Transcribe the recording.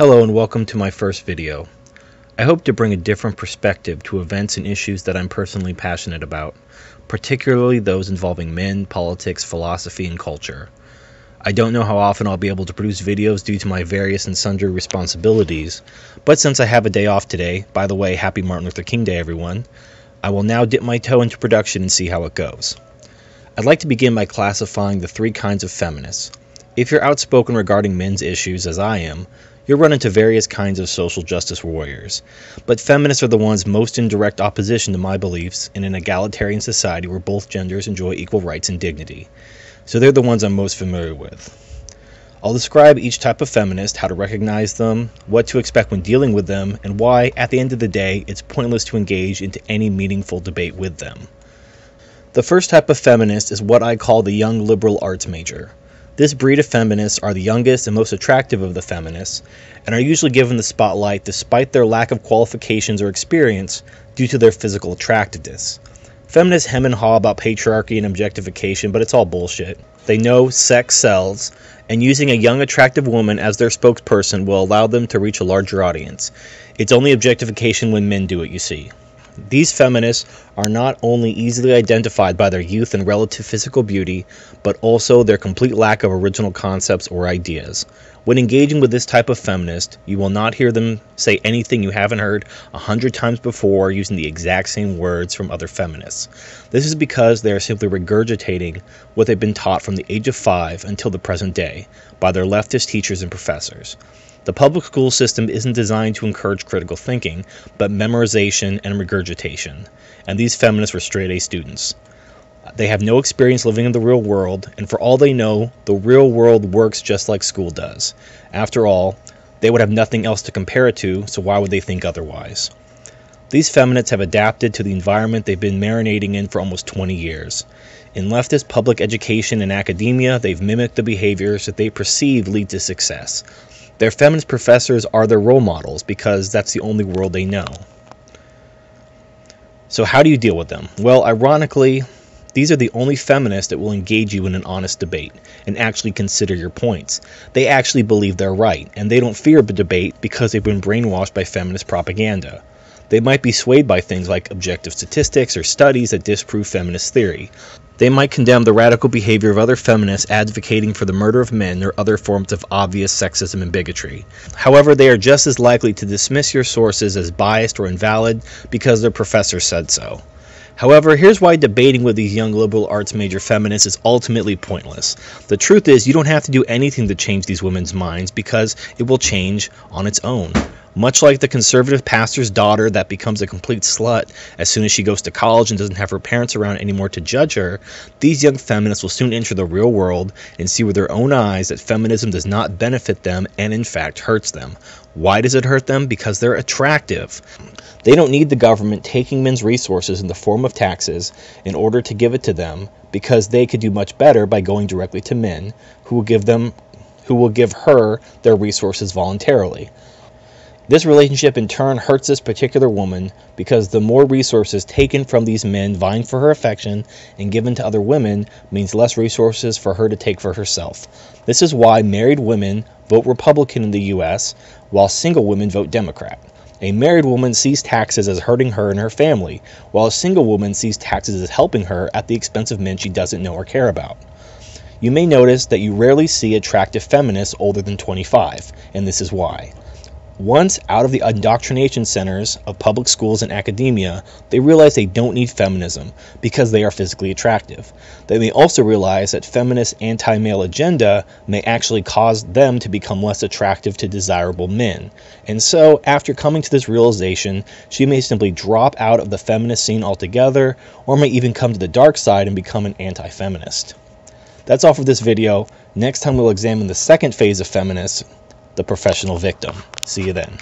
Hello and welcome to my first video. I hope to bring a different perspective to events and issues that I'm personally passionate about, particularly those involving men, politics, philosophy, and culture. I don't know how often I'll be able to produce videos due to my various and sundry responsibilities, but since I have a day off today, by the way, happy Martin Luther King Day everyone, I will now dip my toe into production and see how it goes. I'd like to begin by classifying the three kinds of feminists. If you're outspoken regarding men's issues, as I am, you'll run into various kinds of social justice warriors. But feminists are the ones most in direct opposition to my beliefs in an egalitarian society where both genders enjoy equal rights and dignity. So they're the ones I'm most familiar with. I'll describe each type of feminist, how to recognize them, what to expect when dealing with them, and why, at the end of the day, it's pointless to engage into any meaningful debate with them. The first type of feminist is what I call the young liberal arts major. This breed of feminists are the youngest and most attractive of the feminists, and are usually given the spotlight despite their lack of qualifications or experience due to their physical attractiveness. Feminists hem and haw about patriarchy and objectification, but it's all bullshit. They know sex sells, and using a young attractive woman as their spokesperson will allow them to reach a larger audience. It's only objectification when men do it, you see. These feminists are not only easily identified by their youth and relative physical beauty, but also their complete lack of original concepts or ideas. When engaging with this type of feminist, you will not hear them say anything you haven't heard 100 times before using the exact same words from other feminists. This is because they are simply regurgitating what they've been taught from the age of 5 until the present day by their leftist teachers and professors. The public school system isn't designed to encourage critical thinking, but memorization and regurgitation, and these feminists were straight-A students. They have no experience living in the real world, and for all they know, the real world works just like school does. After all, they would have nothing else to compare it to, so why would they think otherwise? These feminists have adapted to the environment they've been marinating in for almost 20 years. In leftist public education and academia, they've mimicked the behaviors that they perceive lead to success. Their feminist professors are their role models because that's the only world they know. So how do you deal with them? Well, ironically, these are the only feminists that will engage you in an honest debate and actually consider your points. They actually believe they're right, and they don't fear the debate because they've been brainwashed by feminist propaganda. They might be swayed by things like objective statistics or studies that disprove feminist theory. They might condemn the radical behavior of other feminists advocating for the murder of men or other forms of obvious sexism and bigotry. However, they are just as likely to dismiss your sources as biased or invalid because their professor said so. However, here's why debating with these young liberal arts major feminists is ultimately pointless. The truth is, you don't have to do anything to change these women's minds because it will change on its own. Much like the conservative pastor's daughter that becomes a complete slut as soon as she goes to college and doesn't have her parents around anymore to judge her, these young feminists will soon enter the real world and see with their own eyes that feminism does not benefit them and in fact hurts them. Why does it hurt them? Because they're attractive. They don't need the government taking men's resources in the form of taxes in order to give it to them, because they could do much better by going directly to men who will give her their resources voluntarily. This relationship in turn hurts this particular woman because the more resources taken from these men vying for her affection and given to other women means less resources for her to take for herself. This is why married women vote Republican in the US while single women vote Democrat. A married woman sees taxes as hurting her and her family, while a single woman sees taxes as helping her at the expense of men she doesn't know or care about. You may notice that you rarely see attractive feminists older than 25, and this is why. Once out of the indoctrination centers of public schools and academia, they realize they don't need feminism because they are physically attractive. They may also realize that feminist anti-male agenda may actually cause them to become less attractive to desirable men. And so, after coming to this realization, she may simply drop out of the feminist scene altogether, or may even come to the dark side and become an anti-feminist. That's all for this video. Next time we'll examine the second phase of feminists, the professional victim. See you then.